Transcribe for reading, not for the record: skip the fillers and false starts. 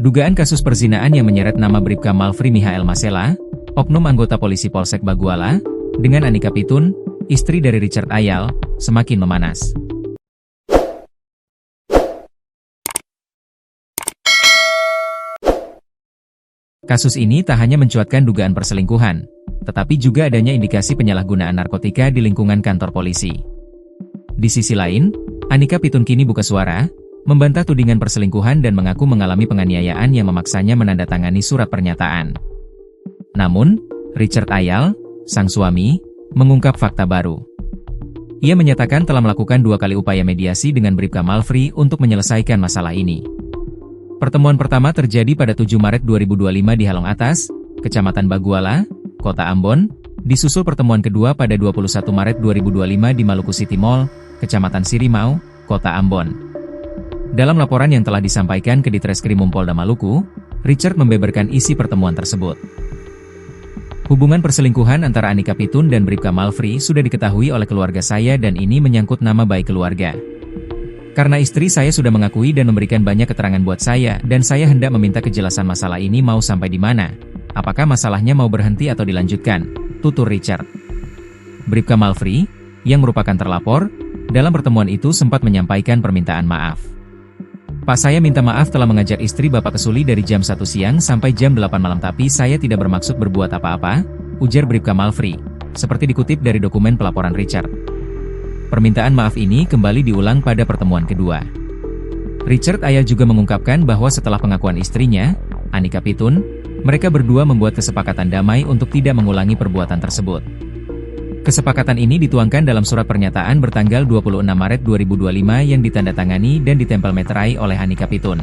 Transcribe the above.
Dugaan kasus perzinaan yang menyeret nama Bribka Malfri Mihael Masela, oknum anggota polisi Polsek Baguala, dengan Anika Pitun, istri dari Richard Ayal, semakin memanas. Kasus ini tak hanya mencuatkan dugaan perselingkuhan, tetapi juga adanya indikasi penyalahgunaan narkotika di lingkungan kantor polisi. Di sisi lain, Anika Pitun kini buka suara, membantah tudingan perselingkuhan dan mengaku mengalami penganiayaan yang memaksanya menandatangani surat pernyataan. Namun, Richard Ayal, sang suami, mengungkap fakta baru. Ia menyatakan telah melakukan 2 kali upaya mediasi dengan Bribka Malfri untuk menyelesaikan masalah ini. Pertemuan pertama terjadi pada 7 Maret 2025 di Halong Atas, Kecamatan Baguala, Kota Ambon, disusul pertemuan kedua pada 21 Maret 2025 di Maluku City Mall, Kecamatan Sirimau, Kota Ambon. Dalam laporan yang telah disampaikan ke Ditreskrimum Polda Maluku, Richard membeberkan isi pertemuan tersebut. Hubungan perselingkuhan antara Anika Pitun dan Bribka Malfri sudah diketahui oleh keluarga saya dan ini menyangkut nama baik keluarga. Karena istri saya sudah mengakui dan memberikan banyak keterangan buat saya dan saya hendak meminta kejelasan masalah ini mau sampai di mana. Apakah masalahnya mau berhenti atau dilanjutkan? Tutur Richard. Bribka Malfri, yang merupakan terlapor, dalam pertemuan itu sempat menyampaikan permintaan maaf. Pak, saya minta maaf telah mengajak istri Bapak ke Suli dari jam 1 siang sampai jam 8 malam tapi saya tidak bermaksud berbuat apa-apa, ujar Bribka Malfri, seperti dikutip dari dokumen pelaporan Richard. Permintaan maaf ini kembali diulang pada pertemuan kedua. Richard Ayal juga mengungkapkan bahwa setelah pengakuan istrinya, Anika Pitun, mereka berdua membuat kesepakatan damai untuk tidak mengulangi perbuatan tersebut. Kesepakatan ini dituangkan dalam surat pernyataan bertanggal 26 Maret 2025 yang ditandatangani dan ditempel meterai oleh Anika Pitun.